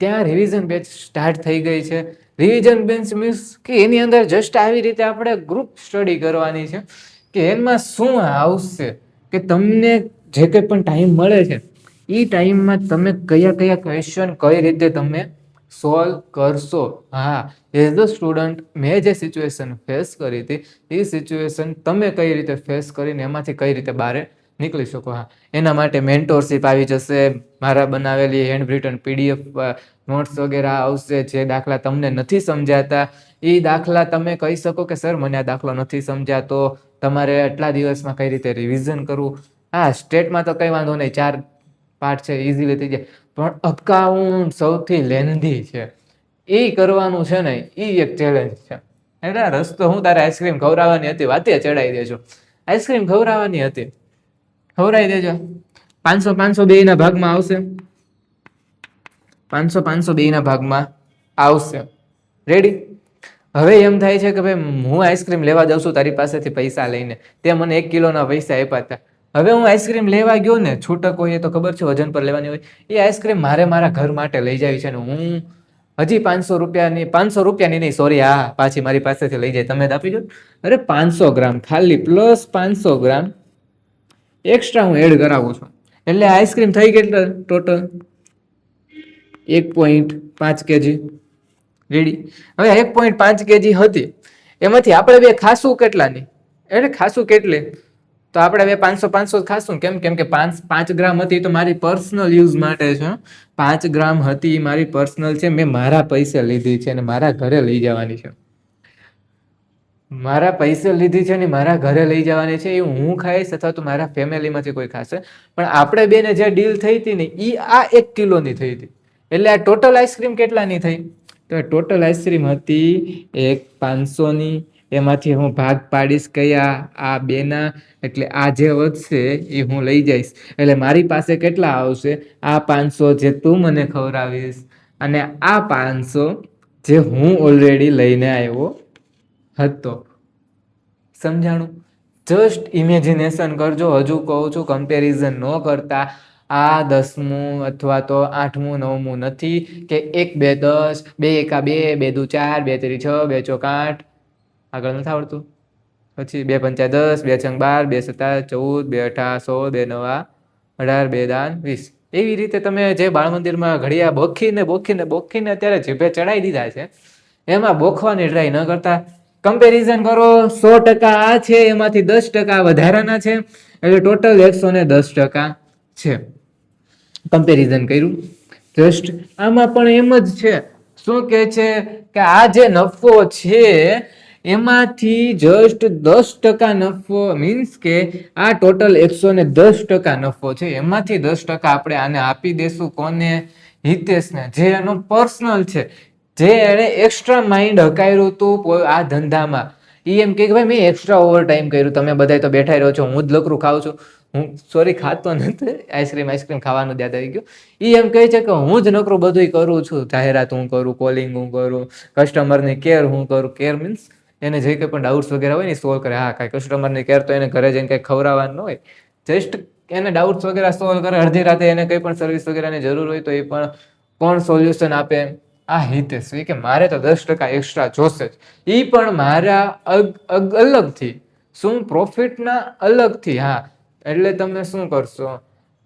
ત્યાં રિવિઝન બેચ સ્ટાર્ટ થઈ ગઈ છે. રિવિઝન બેચ મીન્સ કે એની અંદર જસ્ટ આવી રીતે આપણે ગ્રુપ સ્ટડી કરવાની છે કે એમાં શું આવશે કે તમને જે કંઈ પણ ટાઈમ મળે છે એ ટાઈમમાં તમે કયા ક્વેશ્ચન કઈ રીતે તમે સોલ્વ કરશો. હા, એઝ ધ સ્ટુડન્ટ મેં જે સિચ્યુએશન ફેસ કરી હતી એ સિચ્યુએશન તમે કઈ રીતે ફેસ કરીને એમાંથી કઈ રીતે બહાર નીકળી શકો. હા, એના માટે મેન્ટોરશિપ આવી જશે, મારા બનાવેલી હેન્ડ રિટન PDF નોટ્સ વગેરે આવશે. જે દાખલા તમને નથી સમજાતા એ દાખલા તમે કહી શકો કે સર મને આ દાખલો નથી સમજાતો, તમારે આટલા દિવસમાં કઈ રીતે રિવિઝન કરવું. હા, સ્ટેટમાં તો કઈ વાંધો નહીં, 4 પાર્ટ છે, ઇઝીલી થઈ જાય. પણ અકાઉન્ટ સૌથી લેન્ધી છે, એ કરવાનું છે ને એ એક ચેલેન્જ છે. એટલે રસ્તો હું તારે આઈસ્ક્રીમ ખવડાવવાની હતી, વાતે ચડાવી દેજો. આઈસ્ક્રીમ ખવડાવવાની હતી, ખવડાવી દેજો. 500 બે ના ભાગમાં આવશે, 500 બે ના ભાગમાં આવશે. રેડી? હવે એમ થાય છે કે ભાઈ હું આઈસ્ક્રીમ લેવા જાઉં છું તારી પાસેથી પૈસા લઈને, તે મને 1 કિલોના પૈસા આપ્યા હતા. હવે હું આઈસ્ક્રીમ લેવા ગયો ને, છૂટક હોય એ તો ખબર છે વજન પર લેવાની હોય, એ આઈસ્ક્રીમ મારે મારા ઘર માટે લઈ જાવી છે ને હું હજી 500 રૂપિયાની નહીં, સોરી, હા, પાછી મારી પાસેથી લઈ જાય. તમે આપી દો. અરે 500 ગ્રામ ખાલી પ્લસ 500 ગ્રામ એક્સ્ટ્રા હું એડ કરાવું છું, એટલે આઈસ્ક્રીમ થઈ કેટલા ટોટલ 1.5 kg. રેડી? હવે 1.5 kg હતી, એમાંથી આપણે બે ખાસું કેટલાની, એટલે ખાસું કેટલે તો આપણે બે 500 ખાસું. કેમ કે 5 ગ્રામ હતી તો મારી પર્સનલ યુઝ માટે છે. 5 ગ્રામ હતી મારી પર્સનલ છે, મેં મારા પૈસે લીધી છે અને મારા ઘરે લઈ જવાની છે. મારા પૈસે લીધી છે ને મારા ઘરે લઈ જવાની છે. એ હું ખાઈશ અથવા તો મારા ફેમિલીમાંથી કોઈ ખાશે. પણ આપણે બેને જે ડીલ થઈ હતી ને એ આ 1 કિલોની થઈ હતી. એટલે આ ટોટલ આઈસ્ક્રીમ કેટલાની થઈ? તો ટોટલ આઈસ્ક્રીમ હતી 500ની, એમાંથી હું ભાગ પાડીશ કયા? આ બેના. એટલે આ જે વધશે એ હું લઈ જઈશ, એટલે મારી પાસે કેટલા આવશે? આ 500 જે તું મને ખવડાવીશ અને આ 500 જે હું ઓલરેડી લઈને આવ્યો હતો. સમજાણું? જસ્ટ ઇમેજિનેશન કરજો. હજુ કહું છું કમ્પેરિઝન ન કરતા. આ 10મું અથવા તો 8મું 9મું નથી કે 1 2 10, 2 1 2, 2 2 4, 2 3 6, 2 4 8, આગળ નથી આવડતું. પછી 2 5 10, 2 6 12, 2 7 14, 2 18 16, 2 9 18, 2 દાન 20. એવી રીતે તમે જે બાળ મંદિરમાં ઘડિયા બોખીને અત્યારે જીભે ચડાવી દીધા છે, એમાં બોખવાની ટ્રાય ન કરતા. કમ્પેરિઝન કરો. 100% આ છે, એમાંથી 10% વધારાના છે, એટલે ટોટલ 110% છે. કમ્પેરિઝન કર્યું. જસ્ટ આમાં પણ એમ જ છે. શું કે છે કે આ જે નફો છે એમાંથી જસ્ટ 10% નફો, મીન્સ કે આ ટોટલ 110% નફો છે, એમાંથી 10% આપણે આને આપી દેશું. કોને? હિતેશને, જે એનો પર્સનલ છે, જે એને એક્સ્ટ્રા માઇન્ડ હકાર્યું હતું આ ધંધામાં. એ એમ કે ભાઈ મેં એક્સ્ટ્રા ઓવર ટાઈમ કર્યું, તમે બધા તો બેઠા રહ્યો છો, હું જ લકરું ખાઉં છું. હું સોરી ખાતો નથી, આઈસ્ક્રીમ ખાવાનું યાદ આવી ગયું. એ એમ કહે છે કે હું જ નકરું બધું કરું છું, જાહેરાત હું કરું, કોલિંગ હું કરું, કસ્ટમરની કેર હું કરું. કેર મીન્સ એને જે કંઈ પણ ડાઉટ્સ વગેરે હોય ને સોલ્વ કરે. હા, કાંઈ કસ્ટમરની કેર તો એને ઘરે જઈને કંઈ ખવડાવવાનું ન હોય, જસ્ટ એને ડાઉટ્સ વગેરે સોલ્વ કરે. અડધી રાતે એને કંઈ પણ સર્વિસ વગેરેની જરૂર હોય તો એ પણ કોણ સોલ્યુશન આપે? આ હિતેશ. કે મારે તો 10% એક્સ્ટ્રા જોશે જ, એ પણ મારા અલગથી. શું? પ્રોફિટના અલગથી. હા, એટલે તમે શું કરશો?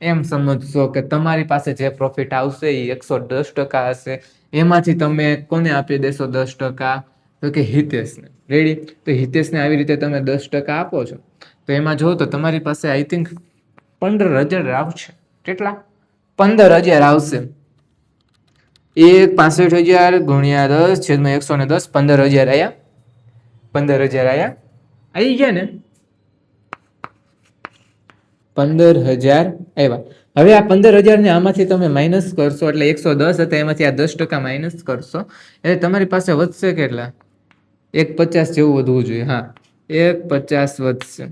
એમ સમજશો કે તમારી પાસે જે પ્રોફિટ આવશે એ 110% હશે, એમાંથી તમે કોને આપી દેશો 10%? તો કે હિતેશને. રેડી? તો હિતેશને આવી રીતે તમે 10% આપો છો, તો એમાં જો તો તમારી પાસે આઈ થિંક 15,000 આવશે. કેટલા? 15,000 આવશે. 65,000 ગુણ્યા 10/110, 15,000 આયા. 15,000 આયા. આવી ગયા ને? 15,000 આવ્યા. હવે આ 15,000 ને આમાંથી તમે માઇનસ કરશો, એટલે 110 હતા એમાંથી આ 10% માઇનસ કરશો, એટલે તમારી પાસે વધશે કેટલા? 150 જેવું વધવું જોઈએ. હા, 150 વધશે,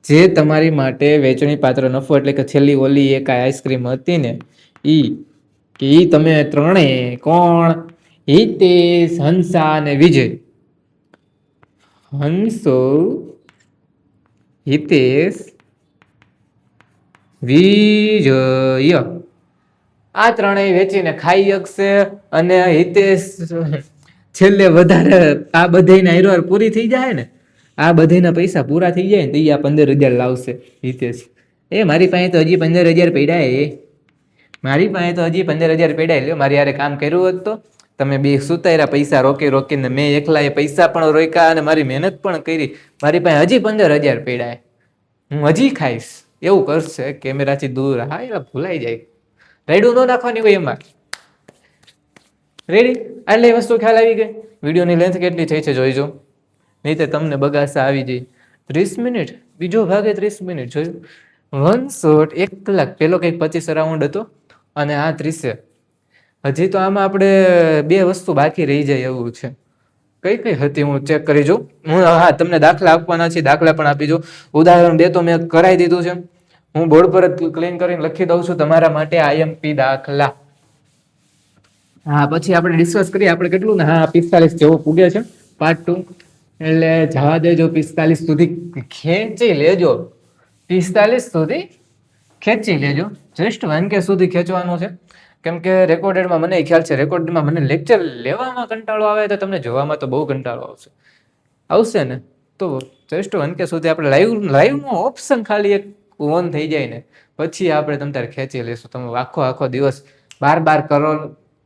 જે તમારી માટે વેચણી પાત્ર નફો, એટલે કે છેલ્લી ઓલી એક આઈસ્ક્રીમ હતી ને ઈ તમે ત્રણેય કોણ? હિતેશ, હંસા અને વિજય. હંસો, હિતેશ, વિજય આ ત્રણેય વેચીને ખાઈ શકશે. અને હિતેશ છેલ્લે વધારે આ બધાની હાઈરોર પૂરી થઈ જાય ને, આ બધાના પૈસા પૂરા થઈ જાય ને તો આ 15,000 લાવશે હિતેશ. મારી પાસે તો હજી 15,000 પડ્યા. મારી પાસે તો હજી 15,000 પડ્યા લ્યો. મારી યારે કામ કર્યું હોત તો તમે બે સુતાર્યા પૈસા રોકીને, મેં એકલા એ પૈસા પણ રોક્યા અને મારી મહેનત પણ કરી. મારી પાસે હજી 15,000 પડ્યા. હું હજી ખાઈશ. એવું કરશે કેમેરાથી દૂર. હા, એલા ભૂલાઈ જાય. રાયડું ન નાખવાની હોય એમાં. રેડી? એટલે એ વસ્તુ ખ્યાલ આવી ગઈ. વિડીયોની લેન્થ કેટલી થઈ છે જોઈજો, નહીં તો તમને બગાસા આવી જાય. 30 મિનિટ, બીજો ભાગે 30 મિનિટ જોયું. 1 શોટ 1 કલાક. પેલો કંઈક 25 રાઉન્ડ હતો અને આ 30. હજી તો આમાં આપણે 2 વસ્તુ બાકી રહી જાય એવું છે. કઈ કઈ હતી હું ચેક કરી જોઉં. હા, તમને દાખલા આપવાના છે, દાખલા પણ આપી જો. ઉદાહરણ 2 તો મેં કરાવી દીધું છે. હું બોર્ડ પર જ ક્લીન કરીને લખી દઉં છું તમારા માટે IMP દાખલા. હા, પછી આપણે ડિસ્કસ કરીએ. આપણે કેટલું ને, હા 45 જેવો પૂગ્યા છે પાર્ટ 2. એટલે જવા દેજો. 45 સુધી ખેંચી લેજો. 45 સુધી ખેંચી લેજો. જસ્ટ 1K સુધી ખેંચવાનું છે. કેમ કે રેકોર્ડેડમાં મને ખ્યાલ છે, રેકોર્ડમાં મને લેક્ચર લેવામાં કંટાળો આવે તો તમને જોવામાં તો બહુ કંટાળો આવશે ને. તો જસ્ટ 1K સુધી આપણે લાઈવનો ઓપ્શન ખાલી એક ઓન થઈ જાય ને પછી આપણે તમ તારે ખેંચી લેશું. તમે આખો દિવસ 12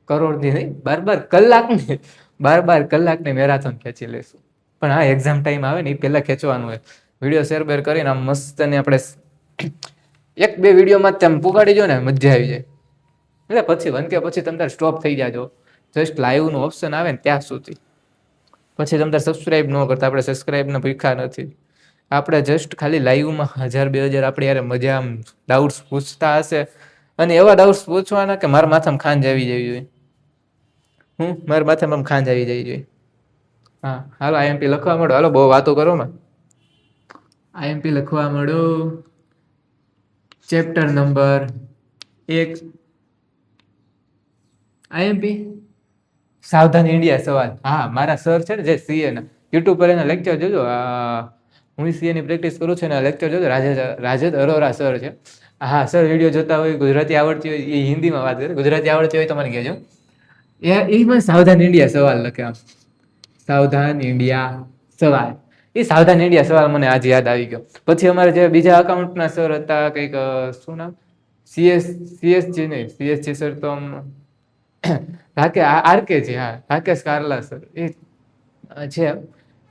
કરોડની નહીં, 12 કલાકની મેરાથોન ખેંચી લેશું. પણ હા, એક્ઝામ ટાઈમ આવે ને એ પહેલા ખેંચવાનું હોય. વિડીયો શેર બેર કરીને આમ મસ્ત ને આપણે 1-2 વિડીયોમાં તેમ પુગાડી જો ને મજા આવી જાય. એટલે પછી 1K પછી તમે તારે સ્ટોપ થઈ જાજો. જસ્ટ લાઈવનું ઓપ્શન આવે ને ત્યાં સુધી. પછી તમે તારે સબસ્ક્રાઈબ ન કરતા. આપણે સબસ્ક્રાઈબના ભૂખ્યા નથી. આપણે જસ્ટ ખાલી લાઈવમાં 1000-2000 આપણે યાર મજા આમ ડાઉટ્સ પૂછતા હશે અને એવા ડાઉટ્સ પૂછવાના કે મારા માથામાં ખાંજ આવી જવી જોઈએ. મારા માથામાં ખાંજ આવી જવી જોઈએ. હા, હાલો IMP લખવા માંડો. હાલો બહુ વાતો કરો માં. IMP લખવા માંડો. ચેપ્ટર નંબર 1 IMP સાવધાન ઇન્ડિયા સવાલ. હા, મારા સર છે ને જે CA ના, યુટ્યુબ પર એના લેક્ચર જોજો. હું CA ની પ્રેક્ટિસ કરું છું ને લેક્ચર જોજો. રાજેદ અરોરા સર છે. હા, સર વિડીયો જોતા હોય, ગુજરાતી આવડતી હોય, એ હિન્દીમાં વાત કરે. ગુજરાતી આવડતી હોય તો મને કહેજો. એમાં સાવધાન ઇન્ડિયા સવાલ લખે. આમ સાવધાન ઇન્ડિયા સવાલ. એ સાવધાન ઇન્ડિયા સવાલ મને આજે યાદ આવી ગયો. પછી અમારે જે બીજા અકાઉન્ટના સર હતા, કંઈક શું નામ, CSG નહીં, CSG સર તો RKG, હા રાકેશ કારલા સર એ છે.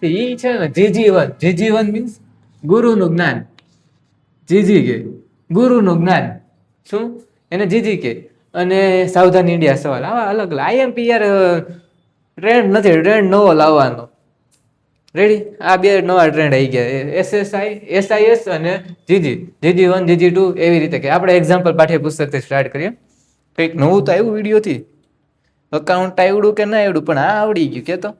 એ છે ને GG1 મીન્સ ગુરુનું જ્ઞાન. જીજી કે ગુરુનું જ્ઞાન શું એને જીજી કે. અને સાવધાન ઇન્ડિયા સવાલ. આવા અલગ IMP યાર ટ્રેન્ડ નથી, ટ્રેન્ડ નવો લાવવાનો. રેડી? આ 2 નવા ટ્રેન્ડ આવી ગયા, SIS અને GG1 GG2 એવી રીતે કે. આપણે એક્ઝામ્પલ પાઠ્યપુસ્તકથી સ્ટાર્ટ કરીએ. કંઈક નવું તો આવ્યું વિડીયોથી. અકાઉન્ટ આવડું કે ના આવડું પણ આ આવડી ગયું કે. તો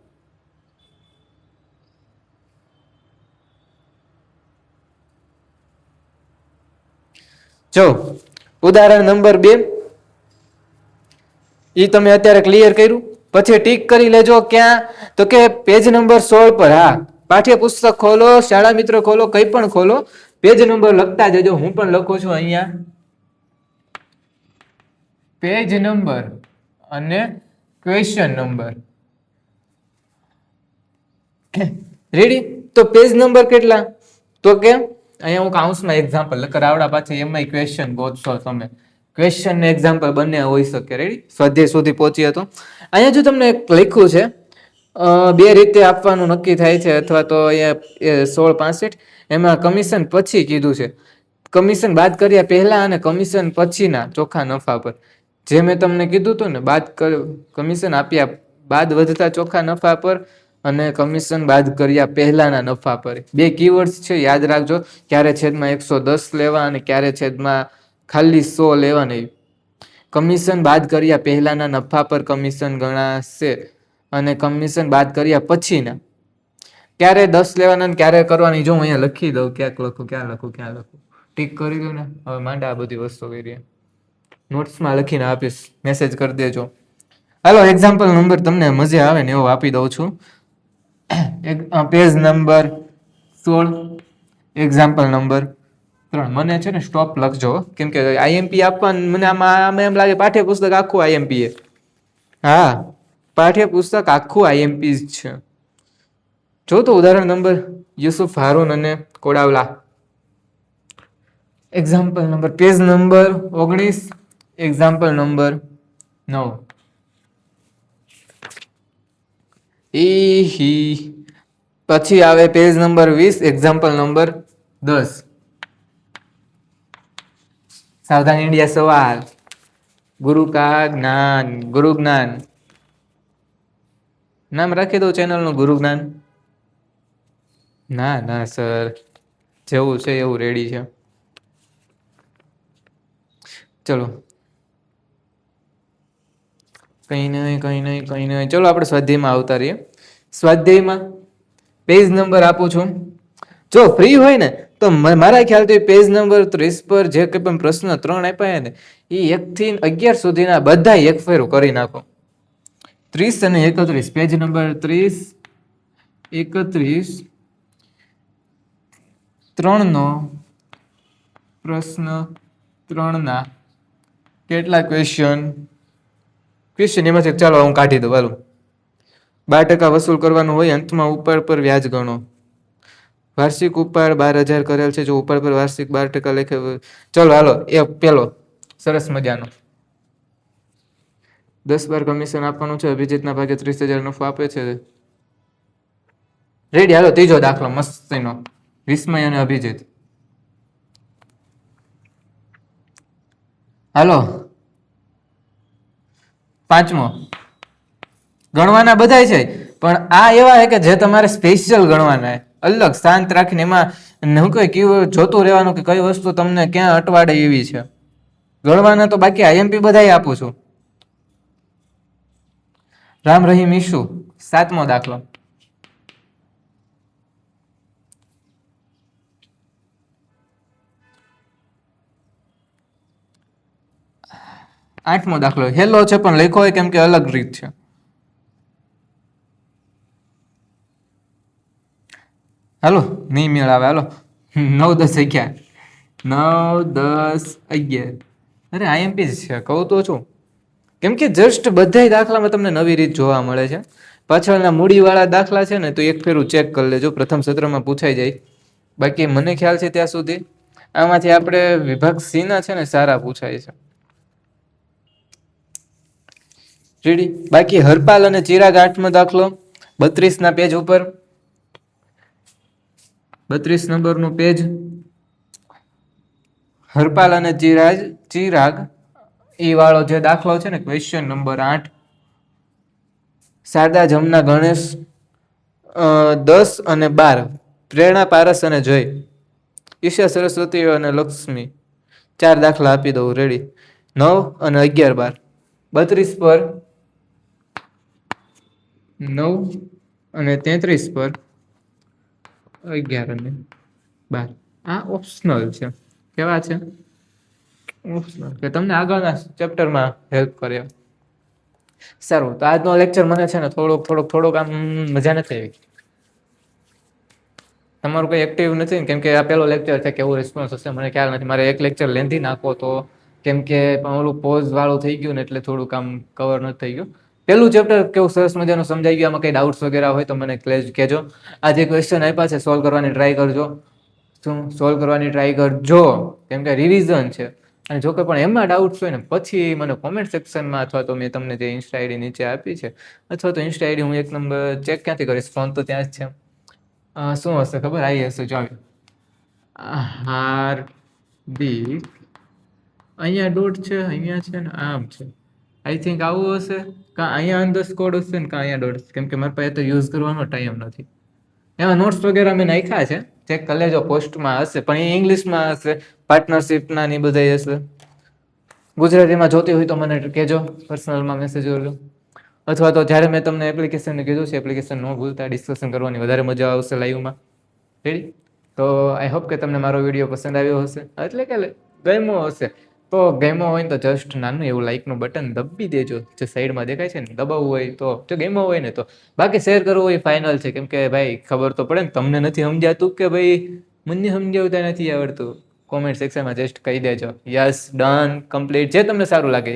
જો ઉદાહરણ નંબર 2 એ તમે અત્યારે ક્લિયર કર્યું. પછી ટીક કરી લેજો. ક્યાં? તો કે પેજ નંબર 16 પર. હા, પાઠ્યપુસ્તક ખોલો, શાળા મિત્ર ખોલો, કંઈ પણ ખોલો, પેજ નંબર લખતા જજો. હું પણ લખું છું અહીંયા પેજ નંબર અને ક્વેશ્ચન નંબર. રેડી? તો પેજ નંબર કેટલા? તો કે અહીંયા હું કાઉન્સમાં એક્ઝામ્પલ કરાવડા, પાછી એમાં ક્વેશ્ચન ગોતશો તમે. ક્વેશ્ચન ને એક્ઝામ્પલ બંને હોઈ શકે. રેડી? સ્વાધ્યાય સુધી પહોંચીએ તો અહીંયા જો તમને લખ્યું છે 2 રીતે આપવાનું નક્કી થાય છે, અથવા તો અહીંયા 1665 એમાં કમિશન પછી કીધું છે. કમિશન બાદ કર્યા પહેલા અને કમિશન પછીના ચોખ્ખા નફા પર. જે મેં તમને કીધું હતું ને, કમિશન આપ્યા બાદ વધતા ચોખ્ખા નફા પર અને કમિશન બાદ કર્યા પહેલાના નફા પર. 2 કીવર્ડ્સ છે, યાદ રાખજો. ક્યારે છેદમાં 110 લેવા અને ક્યારે છેદમાં ખાલી 100 લેવા નહીં. કમિશન બાદ કર્યા પહેલાના નફા પર કમિશન ગણાશે અને કમિશન બાદ કર્યા પછીના ક્યારે 10 લેવાના ક્યારે કરવાની. જો હું અહીંયા લખી દઉં, ક્યાં લખું. ટીક કરી દઉં ને. હવે માંડા આ બધી વસ્તુ કરીએ. નોટ્સમાં લખીને આપીશ, મેસેજ કરી દેજો. હાલો, એક્ઝામ્પલ નંબર તમને મજા આવે ને એવો આપી દઉં છું. Page number 16, example number 3. મને છે ને સ્ટોપ લખજો, કેમ કે IMP આપવાનું મને આમાં એમ લાગે પાઠ્યપુસ્તક આખું IMP છે. હા, પાઠ્યપુસ્તક આખું IMP જ છે. જો તો ઉદાહરણ નંબર યુસુફ હારૂન અને Kodawala. Example number page number 19, example number 9. પછી આવે પેજ નંબર 20, એક્ઝામ્પલ નંબર 10. સાવધાન ઇન્ડિયા સવાલ. ગુરુ કા જ્ઞાન, ગુરુ જ્ઞાન. નામ રાખી દો ચેનલ નું, ગુરુ જ્ઞાન. ના ના સર, જેવું છે એવું રેડી છે. ચલો કઈ નહીં. ચલો આપણે સ્વાધ્યાયમાં આવતા રહીએ. સ્વાધ્યાયમાં પેજ નંબર આપું છું. જો ફ્રી હોય ને તો મારા ખ્યાલથી પેજ નંબર 30 પર જે કંઈ પણ પ્રશ્ન 3 આપ્યા ને એ 1 થી 11 સુધીના બધા એક ફેરું કરી નાખો. 30 અને 31, પેજ નંબર 30, 31, 3 પ્રશ્ન 3 કેટલા ક્વેશ્ચન એમાંથી ચાલો હું કાઢી દઉં. હાલો, 12% વસૂલ કરવાનું હોય, અંતમાં ઉપાડ પર વ્યાજ ગણો. વાર્ષિક ઉપાડ 12,000 કરેલ છે. જો ઉપાડ પર વાર્ષિક 12% લેખે. ચલો હાલો, એ પેલો સરસ મજાનો 10 કમિશન આપવાનું છે. અભિજીતના ભાગે 30,000 નફો આપે છે. રેડી. હાલો, ત્રીજો દાખલો મસ્તીનો. વિસ્મય અને અભિજીત. હાલો, 5મો. ગણવાના બધાય છે, પણ આ એવા છે કે જે તમારે સ્પેશિયલ ગણવાના છે, અલગ શાંત રાખીને. એમાં હું કઈ જોતું રહેવાનું કે કઈ વસ્તુ તમને ક્યાં અટવાડે એવી છે. ગણવાના તો બાકી આઈએમપી બધાય આપું છું. રામ રહીમ ઈશુ, 7મો દાખલો. આઠમો દાખલો હેલો છે પણ લખો હોય કેમ કે અલગ રીત છે. હાલો, નહીં મેળ આવે. હાલો, 9, 10, 11. 9, 10, 11. અરે આઈએમપી છે, કહું તો છું. કેમ કે જસ્ટ બધા દાખલામાં તમને નવી રીત જોવા મળે છે. પાછળના મૂડીવાળા દાખલા છે ને તો એક ફેરું ચેક કરી લેજો, પ્રથમ સત્રમાં પૂછાઈ જાય. બાકી મને ખ્યાલ છે ત્યાં સુધી આમાંથી આપણે વિભાગ સી ના છે ને સારા પૂછાય છે. રેડી. બાકી હરપાલ અને ચિરાગ 8મો દાખલો 32ના પેજ ઉપર, 32 નંબરનું પેજ. હરપાલ અને ચિરાગ એ વાળો જે દાખલો છે ને, ક્વેશ્ચન નંબર 8. શારદા, જમના, ગણેશ 10 અને 12, પ્રેરણા, પારસ અને જય, ઈશા, સરસ્વતી અને લક્ષ્મી 4 દાખલા આપી દઉં. રેડી. 9 અને 11, 12. 32 પર 9 અને 33 પર 11 અને 12. આ ઓપ્શનલ છે. કેવા છે? ઓપ્શનલ, કે તમને આગળના ચેપ્ટરમાં હેલ્પ કરે. સારું, તો આજનો લેક્ચર મને છે ને થોડોક આમ મજા નથી આવી. તમારું કોઈ એક્ટિવ નથી ને, કેમ કે આ પેલો લેક્ચર છે. કેવો રિસ્પોન્સ હશે મને ખ્યાલ નથી. મારે એક લેક્ચર લેન્થી નાખો તો, કેમ કે ઓલું પોઝ વાળું થઈ ગયું ને એટલે થોડુંક આમ કવર નથી થઈ ગયું. પેલું ચેપ્ટર કેવું સરસ મજાનું સમજાઈ ગયું. આમાં કઈ ડાઉટ્સ વગેરે હોય તો મને કહેજો. આ જે ક્વેશ્ચન આપ્યા છે સોલ્વ કરવાની ટ્રાય કરજો. સોલ્વ કરવાની ટ્રાય કરજો, કેમ કે રિવિઝન છે. અને જો કે પણ એમાં ડાઉટ્સ હોય ને પછી મને કોમેન્ટ સેક્શનમાં, અથવા તો મેં તમને જે ઇન્સ્ટા આઈડી નીચે આપી છે, અથવા તો ઇન્સ્ટા આઈડી હું એક નંબર ચેક ક્યાંથી કરીશ, ફોન તો ત્યાં જ છે. શું હશે ખબર? આવી હશે, ચાલો. હાર્દિક, અહીંયા ડોટ છે, અહીંયા છે ને આમ છે. આઈ થિંક આવું હશે, કાં અહીંયા અંડરસ્કોર હશે ને કાં અહીંયા ડોટ, કેમ કે મારી પાસે તો યુઝ કરવાનો ટાઈમ નથી. એમાં નોટ્સ વગેરે મેં નાખ્યા છે, ચેક કરી લેજો. પોસ્ટમાં હશે પણ એ ઇંગ્લિશમાં હશે, પાર્ટનરશિપના ની બધા હશે. ગુજરાતીમાં જોતી હોય તો મને કહેજો, પર્સનલમાં મેસેજ કરજો. અથવા તો જ્યારે મેં તમને એપ્લિકેશનને કીધું છે, એપ્લિકેશન ન ભૂલતા, ડિસ્કશન કરવાની વધારે મજા આવશે લાઈવમાં. રેડી? તો આઈ હોપ કે તમને મારો વિડીયો પસંદ આવ્યો હશે, એટલે કે ગમ્યો હશે. તો ગમ્યો હોય ને તો જસ્ટ નાનું એવું લાઇકનું બટન દબી દેજો, જે સાઈડમાં દેખાય છે ને, દબાવવું હોય તો. જો ગમ્યો હોય ને તો. બાકી શેર કરવું હોય ફાઇનલ છે, કેમ કે ભાઈ ખબર તો પડે ને, તમને નથી સમજાતું કે ભાઈ મને સમજાવતા નથી આવડતું. કોમેન્ટ સેક્શનમાં જસ્ટ કહી દેજો યસ, ડન, કમ્પ્લીટ, જે તમને સારું લાગે.